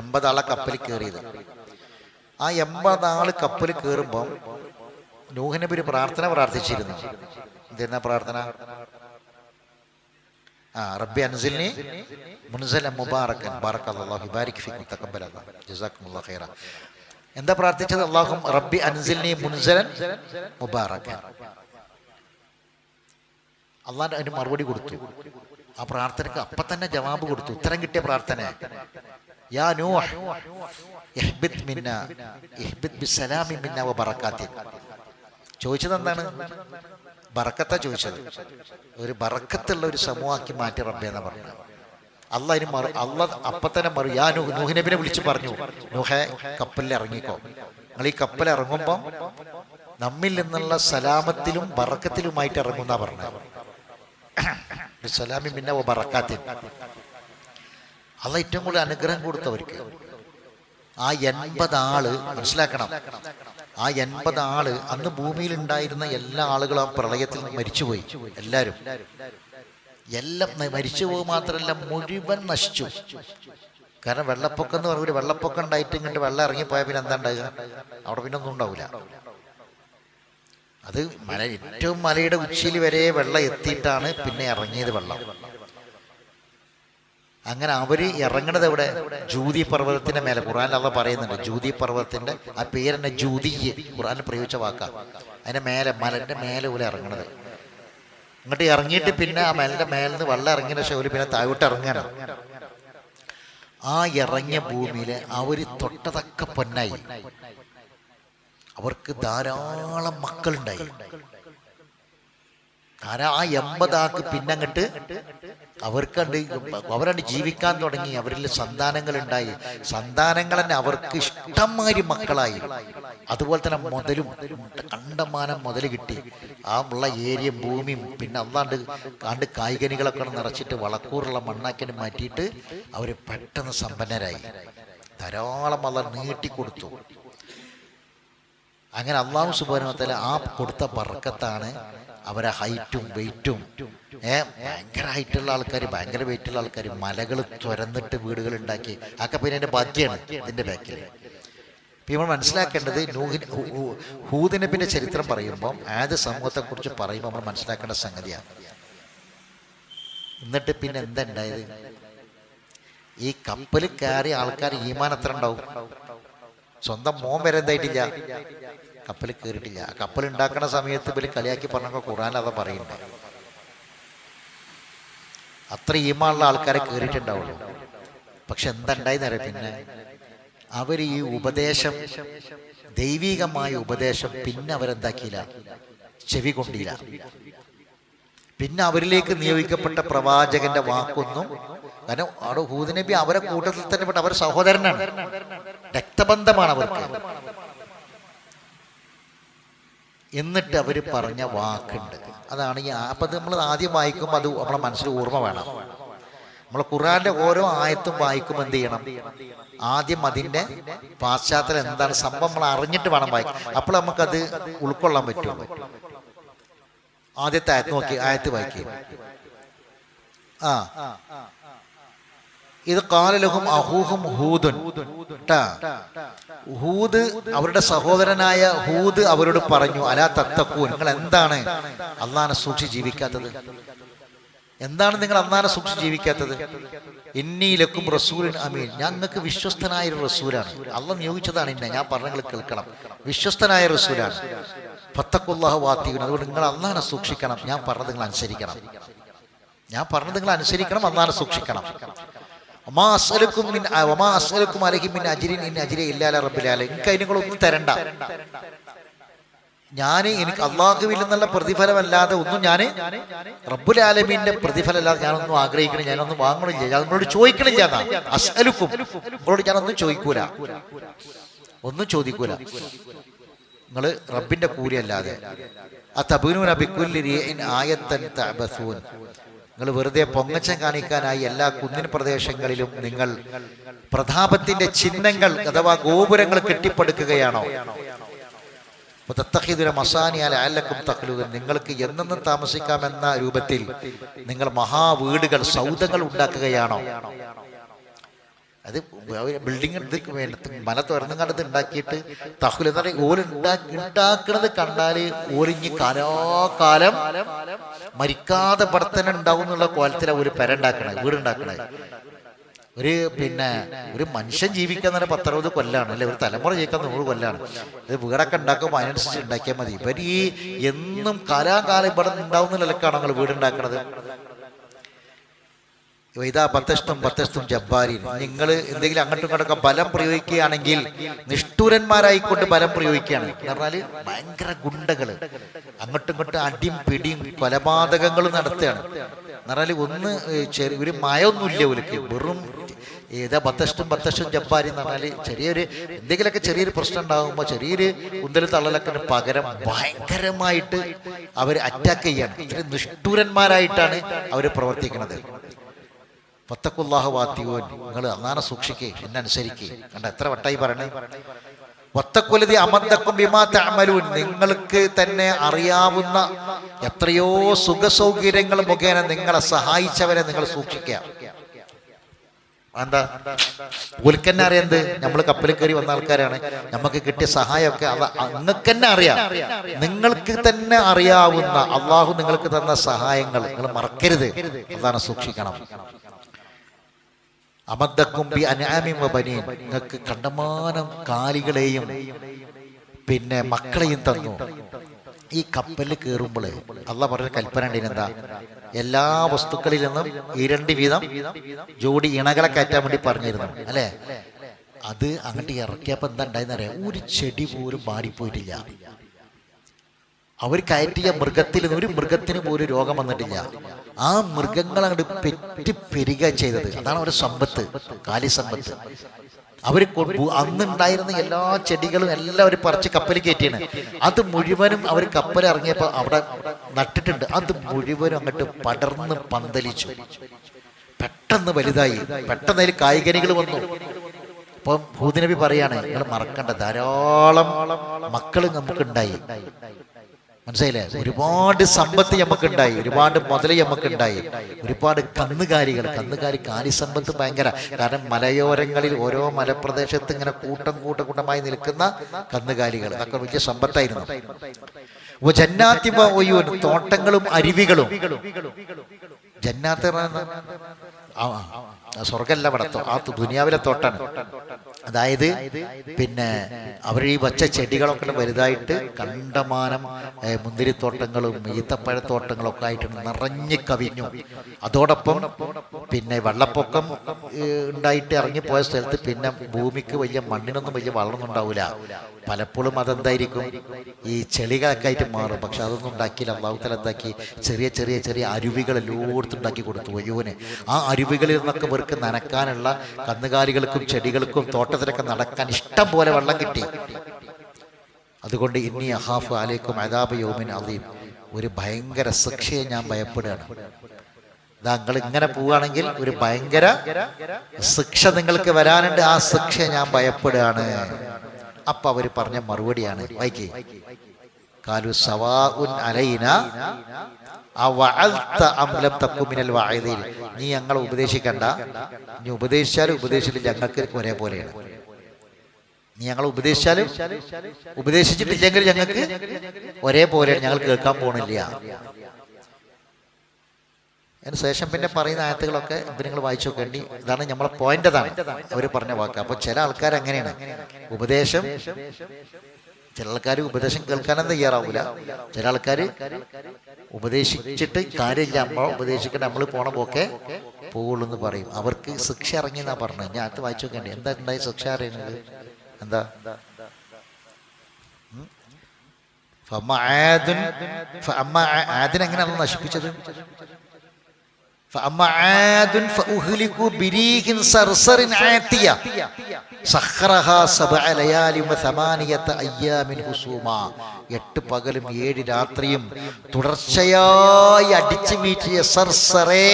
80 ആളെ കപ്പലിൽ കയറിയത്. ആ 80 ആള് കപ്പലിൽ കയറുമ്പം നൂഹ് നബി ഒരു പ്രാർത്ഥിച്ചിരുന്നു. എന്തിനാ പ്രാർത്ഥന? റബ്ബി അൻസിൽനി മുൻസലൻ മുബാറകൻ ബാറകല്ലാഹു ബാരിക് ഫീകും തഖബ്ബലല്ലാഹു ജസാക്കുമുല്ലാഹു ഖൈറ. എന്താ പ്രാർത്ഥിച്ചത്? അല്ലാഹും റബ്ബി അൻസിൽനി മുൻസലൻ മുബാറകൻ. അള്ളാഹ് അതിന് മറുപടി കൊടുത്തു. ആ പ്രാർത്ഥനയ്ക്ക് അപ്പം തന്നെ ജവാബ് കൊടുത്തു. ഉത്തരം കിട്ടിയ പ്രാർത്ഥന, യാ നൂഹ് ഇഹ്ബിത് മിന്നാ ഇഹ്ബിത് ബിസ്സലാമി മിന്നാ വബറകാത്തിൻ. ചോദിച്ചത് എന്താണ്? ബറക്കത്താ ചോദിച്ചത്. ഒരു ബറക്കത്തുള്ള ഒരു സമൂഹമാക്കി മാറ്റി റബ്ബേ എന്ന് പറഞ്ഞു. അള്ളാഹ് അപ്പം തന്നെ യാ നൂഹ് നബിനെ വിളിച്ച് പറഞ്ഞു, നൂഹേ കപ്പലിൽ ഇറങ്ങിക്കോ. നിങ്ങൾ ഈ കപ്പൽ ഇറങ്ങുമ്പോൾ നമ്മിൽ നിന്നുള്ള സലാമത്തിലും ബറക്കത്തിലുമായിട്ട് ഇറങ്ങുന്നാ പറഞ്ഞത്. സലാമി മിന്ന ബറക്കാത്തിൻ. അള്ളാഹ് ഏറ്റവും കൂടുതൽ അനുഗ്രഹം കൊടുത്തവർക്ക്. ആ 80 ആള് മനസ്സിലാക്കണം, ആ 80 ആള് അന്ന് ഭൂമിയിൽ ഉണ്ടായിരുന്ന എല്ലാ ആളുകളും ആ പ്രളയത്തിൽ മരിച്ചുപോയി. എല്ലാവരും എല്ലാം മരിച്ചു പോകുക മാത്രമല്ല, മുഴുവൻ നശിച്ചു. കാരണം വെള്ളപ്പൊക്കം എന്ന് പറഞ്ഞാൽ വെള്ളപ്പൊക്കം ഉണ്ടായിട്ട് ഇങ്ങോട്ട് വെള്ളം ഇറങ്ങിപ്പോയാൽ പിന്നെ എന്താ ഉണ്ടാകുക? അവിടെ പിന്നെ ഒന്നും ഉണ്ടാവില്ല. അത് ഏറ്റവും മലയുടെ ഉച്ചിയിൽ വരെ വെള്ളം എത്തിയിട്ടാണ് പിന്നെ ഇറങ്ങിയത് വെള്ളം. അങ്ങനെ അവര് ഇറങ്ങണത് എവിടെ? ജൂതി പർവ്വതത്തിന്റെ മേലെ. ഖുർആനിൽ അള്ളാഹ് പറയുന്നുണ്ട്, ജൂതി പർവ്വതത്തിന്റെ ആ പേരെന്നെ ജൂതി, ഖുർആനിൽ പ്രയോഗിച്ച വാക്കാ. അതിന്റെ മേലെ, മലന്റെ മേലെ പോലെ ഇറങ്ങണത്. ഇങ്ങോട്ട് ഇറങ്ങിയിട്ട് പിന്നെ ആ മലന്റെ മേലിൽ നിന്ന് വെള്ളം ഇറങ്ങിയ ശേഷം ഒരു പിന്നെ താഴോട്ട് ഇറങ്ങണം. ആ ഇറങ്ങിയ ഭൂമിയില് അവര് തൊട്ടതൊക്കെ പൊന്നായി. അവർക്ക് ധാരാളം മക്കളുണ്ടായി. ആ 80 ആൾക്ക് പിന്നങ്ങട്ട് അവരണ്ട് ജീവിക്കാൻ തുടങ്ങി. അവരിൽ സന്താനങ്ങൾ ഉണ്ടായി. സന്താനങ്ങൾ തന്നെ അവർക്ക് ഇഷ്ടംമാതിരി മക്കളായി. അതുപോലെ തന്നെ മുതലും കണ്ടമാനം മുതൽ കിട്ടി. ആ ഉള്ള ഏരിയയും ഭൂമിയും പിന്നെ അല്ലാണ്ട് കായ്കനികളൊക്കെ നിറച്ചിട്ട് വളക്കൂറുള്ള മണ്ണാക്കി മാറ്റിയിട്ട് അവർ പെട്ടെന്ന് സമ്പന്നരായി. ധാരാളം അവർ നീട്ടിക്കൊടുത്തു. അങ്ങനെ അല്ലാഹു സുബ്ഹാനഹു വ തആല ആ കൊടുത്ത ബർക്കത്താണ് അവരെ ഹൈറ്റും വെയിറ്റും. ഭയങ്കര ഹൈറ്റുള്ള ആൾക്കാർ, ഭയങ്കര വെയിറ്റുള്ള ആൾക്കാർ മലകൾ തുരന്നിട്ട് വീടുകൾ ഉണ്ടാക്കി. അതൊക്കെ പിന്നെ എൻ്റെ ബാക്കിയാണ് ഇതിൻ്റെ ബാക്കിൽ. ഇപ്പം നമ്മൾ മനസ്സിലാക്കേണ്ടത് ഹൂദ് നബിയുടെ ചരിത്രം പറയുമ്പം ആദ് സമൂഹത്തെക്കുറിച്ച് പറയുമ്പോൾ നമ്മൾ മനസ്സിലാക്കേണ്ട സംഗതിയാണ്. എന്നിട്ട് പിന്നെ എന്താ ഉണ്ടായത്? ഈ കപ്പൽ കയറിയ ആൾക്കാർ ഈമാൻ എത്ര ഉണ്ടാവും? സ്വന്തം മോൻ വരെ എന്തായിട്ടില്ല, കപ്പൽ കയറിയിട്ടില്ല. കപ്പൽ ഉണ്ടാക്കുന്ന സമയത്ത് ഇവർ കളിയാക്കി പറഞ്ഞ ഖുർആൻ അതാ പറയുന്നുണ്ട്. അത്ര ഈമാനുള്ള ആൾക്കാരെ കയറിയിട്ടുണ്ടാവുള്ളൂ. പക്ഷെ എന്താ ഉണ്ടായെന്നറിയാം? പിന്നെ അവർ ഈ ഉപദേശം, ദൈവികമായ ഉപദേശം പിന്നെ അവരെന്താക്കിയില്ല, ചെവി കൊണ്ടില്ല. പിന്നെ അവരിലേക്ക് നിയോഗിക്കപ്പെട്ട പ്രവാചകന്റെ വാക്കൊന്നും, കാരണം അവിടെ ഹൂദ് നബി അവരെ കൂട്ടത്തിൽ തന്നെ പെട്ട അവരുടെ സഹോദരനാണ്, രക്തബന്ധമാണ് അവർക്ക്. എന്നിട്ട് അവർ പറഞ്ഞ വാക്കുണ്ട്. അതാണ് ഈ അപ്പം നമ്മൾ ആദ്യം വായിക്കുമ്പോൾ അത് നമ്മളെ മനസ്സിൽ ഓർമ്മ വേണം. നമ്മൾ ഖുർആന്റെ ഓരോ ആയത്തും വായിക്കുമ്പോൾ എന്ത് ചെയ്യണം? ആദ്യം അതിൻ്റെ പാശ്ചാത്തലം എന്താണ് സംഭവം നമ്മൾ അറിഞ്ഞിട്ട് വേണം വായിക്കാൻ. അപ്പോൾ നമുക്കത് ഉൾക്കൊള്ളാൻ പറ്റുള്ളൂ. ആദ്യത്തെ ആയത്ത് വായിക്കുക. ഇത് ഖാലലഹും അഖൂഹും ഹൂദുൻ. ഹൂദ് അവരുടെ സഹോദരനായ ഹൂദ് അവരോട് പറഞ്ഞു, അലാ തത്തഖൂൻ, നിങ്ങൾ എന്താണ് അല്ലാഹനെ സൂക്ഷിച്ച് ജീവിക്കാത്തത്? എന്താണ് നിങ്ങൾ അല്ലാഹനെ സൂക്ഷിച്ച് ജീവിക്കാത്തത്? ഇന്നി ലക്കും റസൂലുൻ അമീൻ, ഞാൻ നിങ്ങൾക്ക് വിശ്വസ്തനായ ഒരു റസൂലാണ്. അള്ളാഹ് നിയോഗിച്ചതാണ് എന്നെ, ഞാൻ പറഞ്ഞ കേൾക്കണം. വിശ്വസ്തനായ റസൂലാണ്. ഫത്തഖുല്ലാഹ വാത്തിയൂൻ, അതുകൊണ്ട് നിങ്ങൾ അല്ലാഹനെ സൂക്ഷിക്കണം. ഞാൻ പറഞ്ഞത് നിങ്ങൾ അനുസരിക്കണം. ഞാൻ പറഞ്ഞത് നിങ്ങൾ അനുസരിക്കണം, അല്ലാഹനെ സൂക്ഷിക്കണം. എനിക്ക് അതിനൊന്നും തരണ്ട. എനിക്ക് അള്ളാഹുവിൽ നിന്നുള്ള പ്രതിഫലമല്ലാതെ ഒന്നും ഞാൻ റബ്ബുൽ ആലമീന്റെ പ്രതിഫലമല്ലാതെ ഞാനൊന്നും ആഗ്രഹിക്കണം, ഞാനൊന്നും വാങ്ങണില്ല, ഞാൻ നിങ്ങളോട് ചോദിക്കണില്ല. അസ്അലുക്കും, നിങ്ങളോട് ഞാനൊന്നും ചോദിക്കൂല, ഒന്നും ചോദിക്കൂല. നിങ്ങൾ റബ്ബിന്റെ കൂലി അല്ലാതെ. നിങ്ങൾ വെറുതെ പൊങ്ങച്ചം കാണിക്കാനായി എല്ലാ കുന്നിൻ പ്രദേശങ്ങളിലും നിങ്ങൾ പ്രതാപത്തിന്റെ ചിഹ്നങ്ങൾ അഥവാ ഗോപുരങ്ങൾ കെട്ടിപ്പടുക്കുകയാണോ? നിങ്ങൾക്ക് എന്നെന്നും താമസിക്കാമെന്ന രൂപത്തിൽ നിങ്ങൾ മഹാവീടുകൾ, സൗധങ്ങൾ ഉണ്ടാക്കുകയാണോ? അത് ബിൽഡിങ് മല തുറന്നും കണ്ടത് ഉണ്ടാക്കിയിട്ട് തഹ്ലു എന്ന് പറയും. ഉണ്ടാക്കുന്നത് കണ്ടാല് ഓലിഞ്ഞ് കാലാകാലം മരിക്കാതെ ഭർത്തന ഉണ്ടാവും എന്നുള്ള കോലത്തിലാണ് ഒരു പെരണ്ടാക്കണേ, വീടുണ്ടാക്കണേ. ഒരു മനുഷ്യൻ ജീവിക്കാൻ തന്നെ 10-60 കൊല്ലാണ്, അല്ലെ? ഒരു തലമുറ ജീവിക്കാൻ 100 കൊല്ലാണ്. ഇത് വീടൊക്കെ ഉണ്ടാക്കുമ്പോൾ അതിനനുസരിച്ച് ഉണ്ടാക്കിയാൽ മതി. ഇവർ ഈ എന്നും കാലാകാലം ഇവിടെ ഉണ്ടാവുന്ന നിലക്കാണ് നിങ്ങൾ വീടുണ്ടാക്കണത്. ബത്തസ്തും ജബ്ബാരിൻ, നിങ്ങൾ എന്തെങ്കിലും അങ്ങോട്ടും ഇങ്ങോട്ടൊക്കെ ബലം പ്രയോഗിക്കുകയാണെങ്കിൽ നിഷ്ഠൂരന്മാരായിക്കൊണ്ട് ബലം പ്രയോഗിക്കുകയാണ് എന്ന് പറഞ്ഞാൽ ഭയങ്കര ഗുണ്ടകള് അങ്ങോട്ടും ഇങ്ങോട്ടും അടിയും പിടിയും കൊലപാതകങ്ങളും നടത്തുകയാണ് എന്ന് പറഞ്ഞാൽ ഒരു മയൊന്നുമില്ല ഒലിക്ക്. വെറും ബത്തസ്തും ജബ്ബാരി എന്ന് പറഞ്ഞാൽ എന്തെങ്കിലുമൊക്കെ ചെറിയൊരു പ്രശ്നം ഉണ്ടാകുമ്പോൾ ചെറിയൊരു ഉന്തൽ തള്ളലൊക്കെ പകരം ഭയങ്കരമായിട്ട് അവർ അറ്റാക്ക് ചെയ്യാണ്. ഇത്ര നിഷ്ഠൂരന്മാരായിട്ടാണ് അവർ പ്രവർത്തിക്കുന്നത്. വത്തഖുല്ലാഹ വാത്തിഊൻ, നിങ്ങൾ അള്ളാഹനെ സൂക്ഷിക്കേ, എന്നെ അനുസരിക്കേ. കണ്ട എത്ര വട്ടായി പറയണേ. വത്തഖുല്ലദീ അമദ്ദക്കും ബിമാ തഅമലൂൻ, നിങ്ങൾക്ക് തന്നെ അറിയാവുന്ന എത്രയോ സുഖസൗകര്യങ്ങൾ മുഖേന നിങ്ങളെ സഹായിച്ചവരെ നിങ്ങൾ സൂക്ഷിക്കുക. എന്താ ഓൽക്കന്നെ അറിയാം, നമ്മൾ കപ്പലിൽ കയറി വന്ന ആൾക്കാരാണ്, നമുക്ക് കിട്ടിയ സഹായമൊക്കെ നിങ്ങൾക്ക് തന്നെ അറിയാം. നിങ്ങൾക്ക് തന്നെ അറിയാവുന്ന അള്ളാഹു നിങ്ങൾക്ക് തന്ന സഹായങ്ങൾ നിങ്ങൾ മറക്കരുത്, അതാണ് സൂക്ഷിക്കണം. അമദ്ദക്കും ബി അൻആമിൻ വബനീൻ, നിങ്ങൾക്ക് കണ്ടമാനം കാലികളെയും പിന്നെ മക്കളെയും തന്നു. ഈ കപ്പലിൽ കയറുമ്പോൾ അള്ളാഹ് പറഞ്ഞ കൽപ്പന ഉണ്ട്, എന്താ? എല്ലാ വസ്തുക്കളിൽ നിന്നും 2 വീതം ജോഡി ഇണകളെ കയറ്റാൻ വേണ്ടി പറഞ്ഞിരുന്നു അല്ലേ? അത് അങ്ങോട്ട് ഇറക്കിയപ്പോൾ എന്താ ഉണ്ടായെന്നറിയാം, ഒരു ചെടി പോലും മാറിപ്പോയിട്ടില്ല. അവർ കയറ്റിയ മൃഗത്തിൽ നിന്ന് ഒരു മൃഗത്തിന് പോലും രോഗം വന്നിട്ടില്ല. ആ മൃഗങ്ങൾ അങ്ങോട്ട് പെറ്റി പെരുക ചെയ്തത്. അതാണ് അവരുടെ സമ്പത്ത്, കാലിസമ്പത്ത്. അവർ അന്നുണ്ടായിരുന്ന എല്ലാ ചെടികളും എല്ലാം അവർ പറിച്ച് കപ്പലിൽ കയറ്റിയാണ്. അത് മുഴുവനും അവർ കപ്പൽ ഇറങ്ങിയപ്പോൾ അവിടെ നട്ടിട്ടുണ്ട്. അത് മുഴുവനും അങ്ങോട്ട് പടർന്ന് പന്തലിച്ചു, പെട്ടെന്ന് വലുതായി, പെട്ടെന്ന് അതിൽ കായ്കനികൾ വന്നു. അപ്പം ഹൂദ് നബി പറയാണ്, നിങ്ങൾ മറക്കണ്ട, ധാരാളം മക്കൾ നമുക്കുണ്ടായി. മനസ്സിലായില്ലേ? ഒരുപാട് സമ്പത്ത് നമുക്കുണ്ടായി, ഒരുപാട് മുതൽ നമുക്കുണ്ടായി, ഒരുപാട് കന്നുകാലി കാലിസമ്പത്ത് ഭയങ്കര. കാരണം മലയോരങ്ങളിൽ ഓരോ മലപ്രദേശത്ത് ഇങ്ങനെ കൂട്ടമായി നിൽക്കുന്ന കന്നുകാലികൾ, അതൊക്കെ വലിയ സമ്പത്തായിരുന്നു. ജന്നാത്തി വഉയൂൻ, തോട്ടങ്ങളും അരുവികളും. ജന്നാത്ത് സ്വർഗല്ല പടത്തോ, ആ ദുനിയാവിലെ തോട്ടാണ്. അതായത് പിന്നെ അവർ ഈ വച്ച ചെടികളൊക്കെ വലുതായിട്ട് കണ്ടമാനം മുന്തിരിത്തോട്ടങ്ങളും ഈത്തപ്പഴത്തോട്ടങ്ങളും ഒക്കെ ആയിട്ട് നിറഞ്ഞു കവിഞ്ഞു. അതോടൊപ്പം പിന്നെ വെള്ളപ്പൊക്കം ഉണ്ടായിട്ട് ഇറങ്ങിപ്പോയ സ്ഥലത്ത് പിന്നെ ഭൂമിക്ക് വലിയ മണ്ണിനൊന്നും വലിയ വളമൊന്നും ഉണ്ടാവില്ല. പലപ്പോഴും അതെന്തായിരിക്കും, ഈ ചെളികളൊക്കെ ആയിട്ട് മാറും. പക്ഷെ അതൊന്നും ഉണ്ടാക്കിയില്ല. അള്ളാഹു തആല എന്താക്കി, ചെറിയ ചെറിയ ചെറിയ അരുവികൾ എല്ലായിടത്തും ഉണ്ടാക്കി കൊടുത്തു വയ്യോന്. ആ അരുവികളിൽ നിന്നൊക്കെ ഇവർക്ക് നനക്കാനുള്ള കന്നുകാലികൾക്കും ചെടികൾക്കും തോട്ടത്തിലൊക്കെ നടക്കാൻ ഇഷ്ടം പോലെ വെള്ളം കിട്ടി. അതുകൊണ്ട് ഇന്നി അഖാഫു അലൈക്കും അദാബ യൗമിൻ അദീം, ഒരു ഭയങ്കര ശിക്ഷയെ ഞാൻ ഭയപ്പെടുകയാണ്. നിങ്ങൾ ഇങ്ങനെ പോവുകയാണെങ്കിൽ ഒരു ഭയങ്കര ശിക്ഷ നിങ്ങൾക്ക് വരാനുണ്ട്, ആ ശിക്ഷ ഞാൻ ഭയപ്പെടുകയാണ്. അപ്പൊ അവര് പറഞ്ഞ മറുപടിയാണ്, വായിക്കേ. കാലു സവാഉൻ അലൈന അവഅൽത അം ലം തകും മിനൽ വാഇദീൻ, നീ ഞങ്ങളെ ഉപദേശിക്കണ്ട, നീ ഉപദേശിച്ചാലും ഉപദേശിച്ചില്ല ഞങ്ങൾക്ക് ഒരേപോലെയാണ്. നീ ഞങ്ങളെ ഉപദേശിച്ചാലും ഉപദേശിച്ചിട്ടില്ലെങ്കിൽ ഞങ്ങൾക്ക് ഒരേപോലെയാണ്, ഞങ്ങൾ കേൾക്കാൻ പോണില്ല. അതിന് ശേഷം പിന്നെ പറയുന്ന ആയത്തുകളൊക്കെ നിങ്ങൾ വായിച്ചു നോക്കേണ്ടി. ഇതാണ് നമ്മളെ പോയിന്റ്, അതാണ് അവർ പറഞ്ഞ വാക്ക്. അപ്പൊ ചില ആൾക്കാർ അങ്ങനെയാണ്, ചില ആൾക്കാർ ഉപദേശം കേൾക്കാനും തയ്യാറാവൂല. ചില ആൾക്കാർ ഉപദേശിച്ചിട്ട് കാര്യമില്ല, നമ്മൾ ഉപദേശിക്കട്ടെ, നമ്മൾ പോണ പോക്കെ പോവുള്ളൂ എന്ന് പറയും. അവർക്ക് ശിക്ഷ ഇറങ്ങി എന്നാ പറഞ്ഞത്. ഞാൻ അത് വായിച്ചു നോക്കേണ്ടി. എന്താ ഉണ്ടായി ശിക്ഷ അറിയുന്നത്? എന്താ? ആദിനെങ്ങനെയാണ് നശിപ്പിച്ചത്? فأما عاد فأهلكوا بريح صرصر عاتية سخرها 7 ليال و8 أيام حسوما. 8 പകലും 7 രാത്രിയും തുടർച്ചയായി അടിച്ചു വീട്ടിയ സർസറേ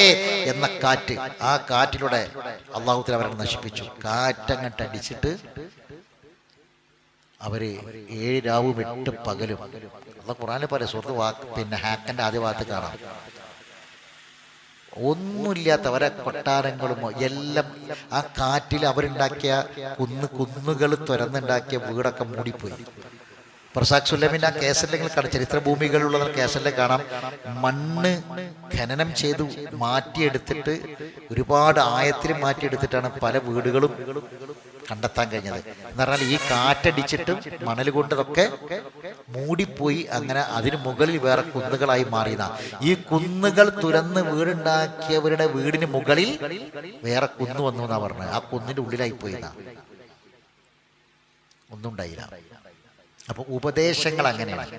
എന്ന കാറ്റ്, ആ കാറ്റിലൂടെ അല്ലാഹു തആല അവരെ നശിപ്പിച്ചു. കാറ്റങ്ങട്ട് അടിച്ചിട്ട് അവര് 7 രാവും 8 പകലും. അല്ലാഹു ഖുർആനിൽ പറയും, സൂറത്ത് പിന്നെ ഹാക്കന്റെ ആദ്യ ഭാഗത്ത് കാണാം, ഒന്നുമില്ലാത്തവരെ കൊട്ടാരങ്ങളും എല്ലാം ആ കാറ്റിൽ അവരുണ്ടാക്കിയ കുന്നുകൾ തുരന്നുണ്ടാക്കിയ വീടൊക്കെ മൂടിപ്പോയി. പ്രസാദ് സുല്ലമിന്റെ ആ കേസല്ലെങ്കിൽ കാണാം, ചരിത്ര ഭൂമികളുള്ള കേസല്ലേ കാണാം, മണ്ണ് ഖനനം ചെയ്ത് മാറ്റിയെടുത്തിട്ട് ഒരുപാട് ആയത്തിൽ മാറ്റിയെടുത്തിട്ടാണ് പല വീടുകളും കണ്ടെത്താൻ കഴിഞ്ഞത്. എന്ന് പറഞ്ഞാൽ ഈ കാറ്റടിച്ചിട്ടും മണൽ കൊണ്ടതൊക്കെ മൂടിപ്പോയി. അങ്ങനെ അതിന് മുകളിൽ വേറെ കുന്നുകളായി മാറിയതാ. ഈ കുന്നുകൾ തുരന്ന് വീടുണ്ടാക്കിയവരുടെ വീടിന് മുകളിൽ വേറെ കുന്നു വന്നു എന്നാ പറഞ്ഞത്. ആ കുന്നിന്റെ ഉള്ളിലായി പോയിന്നാ, ഒന്നും ഉണ്ടായില്ല. അപ്പൊ ഉപദേശങ്ങൾ അങ്ങനെയാണ്.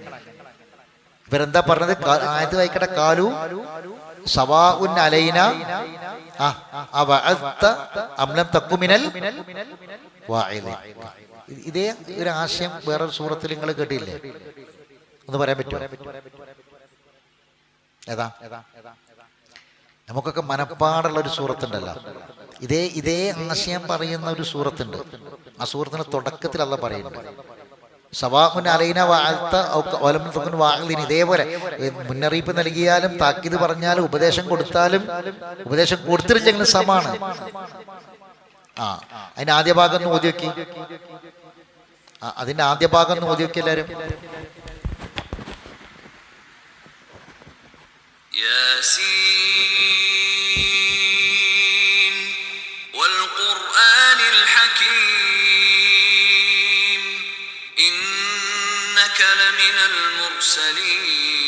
ഇവരെന്താ പറഞ്ഞത്? ആയത് വായിക്കട്ടെ. കാലു സവാഉൻ അലൈന അവഅൽത അം ലം തകും മിനൽ വാഇദീൻ. ഇതേ ഒരു ആശയം വേറൊരു സൂറത്തിൽ നിങ്ങൾ കേട്ടില്ലേ? ഒന്ന് പറയാൻ പറ്റുമോ? ഏതാ? നമുക്കൊക്കെ മനപ്പാടുള്ള ഒരു സൂറത്തുണ്ടല്ലോ, ഇതേ ആശയം പറയുന്ന ഒരു സൂറത്തുണ്ട്. ആ സൂറത്തിന്റെ തുടക്കത്തിൽ അല്ല പറയുന്നുണ്ട്, സവാഉൻ അലൈന വഅൽത വലം തകുൻ വഅലിൻ. ഇതേപോലെ മുന്നറിയിപ്പ് നൽകിയാലും താക്കീത് പറഞ്ഞാലും ഉപദേശം കൊടുത്തില്ലെങ്കിലും സമാണ്. അതിന്റെ ആദ്യ ഭാഗം ഒന്ന് ഓതി വെക്കി, അതിന്റെ ആദ്യ ഭാഗം ഒന്ന് ഓതി വെക്കി എല്ലാവരും. ياسين والقرآن الحكيم إنك لمن المرسلين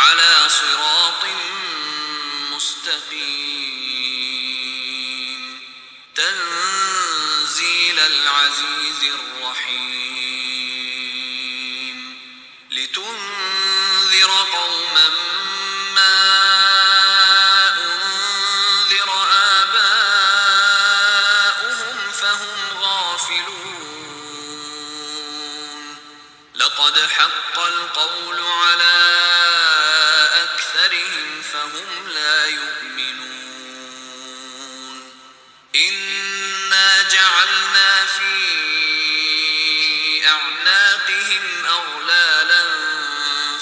على صراط مستقيم تنزيل العزيز الرحيم لتنذر قوما ما أنذر آباؤهم فهم غافلون لقد حق القول على أكثرهم فهم لا يؤمنون إنا جعلنا في أعناقهم أغلالا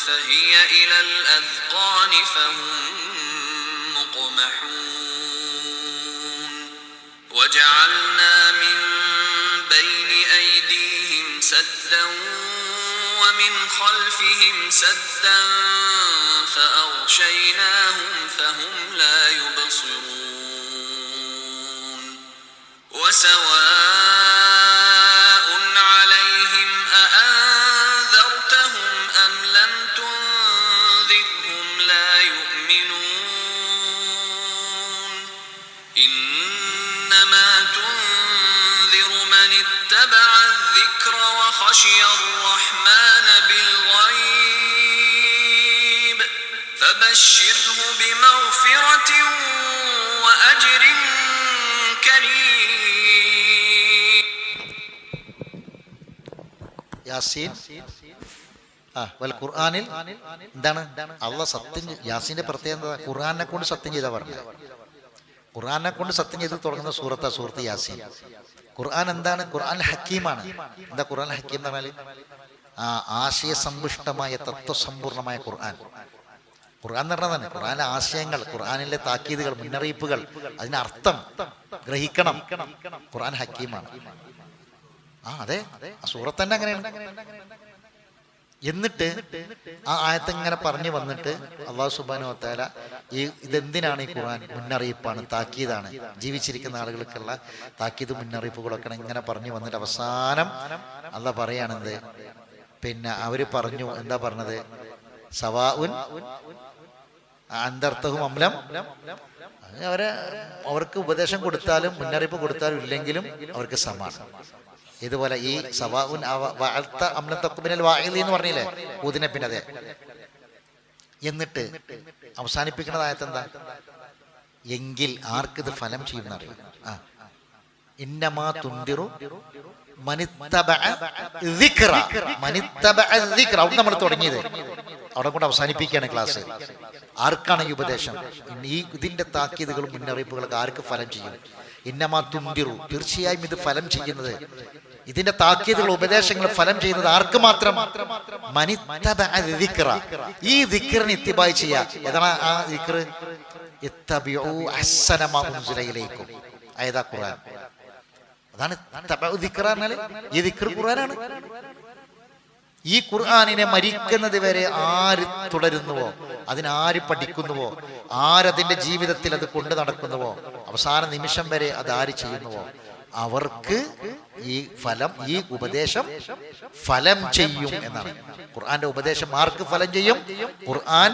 فهي إلى الأذقان فهم مقمحون وجعلنا من بين أيديهم سدا ومن خلفهم سدا فأغشيناهم فهم لا يبصرون وسواء عليهم أأنذرتهم أم لم تنذرهم لا يؤمنون إنما تنذر من اتبع الذكر وخشي الرحمن بالغيب فبشره بمغفرة وأجر كريم. യാസീൻ വൽ ഖുർആനിൽ എന്താണ് അള്ളാഹ് സത്യം. യാസീന്റെ പ്രത്യേകത എന്താ? ഖുർആനെ കൊണ്ട് സത്യം ചെയ്താ പറഞ്ഞത്. ഖുർആനെ കൊണ്ട് സത്യം ചെയ്ത് തുടങ്ങുന്ന സൂറത്ത് യാസീൻ. ഖുർആൻ എന്താണ്? ഖുർആൻ ഹക്കീമാണ്. എന്താ ഖുർആൻ ഹക്കീം എന്ന് പറഞ്ഞാൽ? ആശയസമ്പുഷ്ടമായ തത്വസമ്പൂർണമായ ഖുർആൻ. ഖുർആൻ എന്ന് പറഞ്ഞാൽ ഖുർആനിലെ ആശയങ്ങൾ, ഖുർആനിലെ താക്കീതുകൾ, മുന്നറിയിപ്പുകൾ, അതിന്റെ അർത്ഥം ഗ്രഹിക്കണം. ഖുർആൻ ഹക്കീമാണ്. അതെ, ആ സൂറത്ത് തന്നെ അങ്ങനെയാണ്. എന്നിട്ട് ആ ആയത്ത് ഇങ്ങനെ പറഞ്ഞു വന്നിട്ട് അല്ലാഹു സുബ്ഹാനഹു വ തആല ഇതെന്തിനാണ് ഈ ഖുർആൻ? മുന്നറിയിപ്പാണ്, താക്കീതാണ്. ജീവിച്ചിരിക്കുന്ന ആളുകൾക്കുള്ള താക്കീത് മുന്നറിയിപ്പുകളൊക്കെ ഇങ്ങനെ പറഞ്ഞു വന്നിട്ട് അവസാനം അല്ലാഹ് പറയാണെന്ത്? പിന്നെ അവര് പറഞ്ഞു, എന്താ പറഞ്ഞത്? സവാഉൻ അന്തർത്തഹും അംലം. അവർക്ക് ഉപദേശം കൊടുത്താലും മുന്നറിയിപ്പ് കൊടുത്താലും ഇല്ലെങ്കിലും അവർക്ക് സമാണ്. ഇതുപോലെ ഈ സവാഉൻ അംലം തഖ്ബിനൽ വാഇലി എന്ന് പറഞ്ഞില്ലേ ഊദിനെ, പിന്നെ അതെ. എന്നിട്ട് അവസാനിപ്പിക്കുന്നതായത് എന്താ? എങ്കിൽ ആർക്കിത് ഫലം ചെയ്യുന്നറിയാം. ഇന്നമാ തുൻദിറു മനിത്തബഅ ദിക്റ. മനിത്തബഅ ദിക്റ അവിടെ നമ്മൾ തുടങ്ങിയത്, അവിടെ കൊണ്ട് അവസാനിപ്പിക്കുകയാണ് ക്ലാസ്. ആർക്കാണ് ഈ ഉപദേശം? ഇതിന്റെ താക്കീതുകളും മുന്നറിയിപ്പുകളൊക്കെ ആർക്ക് ഫലം ചെയ്യും? ഇന്നമാ തുൻദിറു, തീർച്ചയായും ഇത് ഫലം ചെയ്യുന്നത്, ഇതിന്റെ താക്കീതുകൾ ഉപദേശങ്ങൾ ഫലം ചെയ്യുന്നത് ആർക്ക് മാത്രം? മനിത്തബഅ ദിക്റ. ഈ ദിക്റിനെ ഇത്തിബാ ചെയ്യുക. ഏതാണ് ആ ദിക്ർ? ഇത്തബിഉ അഹ്സന മാ ഉൻസില ഇലൈക്കും. അതാ ഖുർആൻ. അതാണ് ദിക്ർ പറഞ്ഞാൽ ഈ ദിക്ർ ഖുർആനാണ്. ഈ ഖുർആനിനെ മരിക്കുന്നത് വരെ ആര് തുടരുന്നുവോ, അതിനാര് പഠിക്കുന്നുവോ, ആരതിന്റെ ജീവിതത്തിൽ അത് കൊണ്ടു നടക്കുന്നുവോ, അവസാന നിമിഷം വരെ അത് ആര് ചെയ്യുന്നുവോ, അവർക്ക് ഈ ഫലം, ഈ ഉപദേശം ഫലം ചെയ്യും എന്നാണ്. ഖുർആന്റെ ഉപദേശം ആർക്ക് ഫലം ചെയ്യും? ഖുർആൻ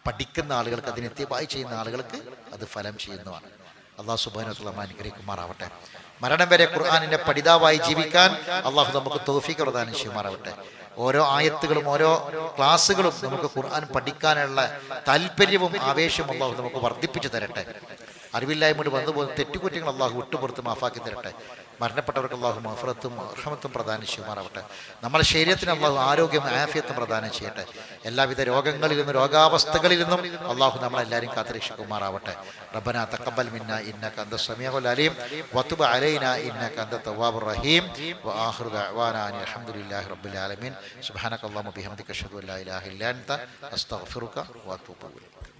പഠിക്കുന്ന ആളുകൾക്ക്, അതിനെ ഇത്തിബാഅ് ചെയ്യുന്ന ആളുകൾക്ക് അത് ഫലം ചെയ്യുന്നതാണ്. അല്ലാഹു സുബ്ഹാനഹു വ തആല അനുഗ്രഹിക്കുമാറാവട്ടെ. മരണം വരെ ഖുർആനിന്റെ പഠിതാവായി ജീവിക്കാൻ അള്ളാഹു നമുക്ക് തൗഫീഖ് പ്രദാനം ചെയ്യുമാറാവട്ടെ. ഓരോ ആയത്തുകളും ഓരോ ക്ലാസ്സുകളും നമുക്ക് ഖുർആൻ പഠിക്കാനുള്ള താല്പര്യവും ആവേശവും അള്ളാഹു നമുക്ക് വർദ്ധിപ്പിച്ചു തരട്ടെ. അറിവില്ലായ്മ വന്നു പോകുന്ന തെറ്റുകുറ്റങ്ങൾ അള്ളാഹു വിട്ടുപുറത്ത് മാഫാക്കി തരട്ടെ. മരണപ്പെട്ടവർക്ക് അള്ളാഹു മഫറത്തും റഹ്മത്തും പ്രദാനം ചെയ്യുമാറാവട്ടെ. നമ്മുടെ ശരീരത്തിന് അള്ളാഹു ആരോഗ്യം ആഫിയത്തും പ്രദാനം ചെയ്യട്ടെ. എല്ലാവിധ രോഗങ്ങളിൽ നിന്നും രോഗാവസ്ഥകളിൽ നിന്നും അള്ളാഹു നമ്മളെല്ലാവരും കാത്തുരക്ഷിക്കുമാറാവട്ടെ. റബ്ബനാ തഖബ്ബൽ മിന്നാ ഇന്നക അന്ത സമീഉൽ അലീം വതുബ് അലൈനാ ഇന്നക അന്ത തവ്വാബുർ റഹീം വആഖിറു ദഅ്വാനാ അൽഹംദുലില്ലാഹി റബ്ബിൽ ആലമീൻ. സുബ്ഹാനക അല്ലാഹുമ്മ ബിഹംദിക അഷ്ഹദു അൻ ലാ ഇലാഹ ഇല്ലാ അൻത അസ്തഗ്ഫിറുക വഅതൂബു ഇലൈക്.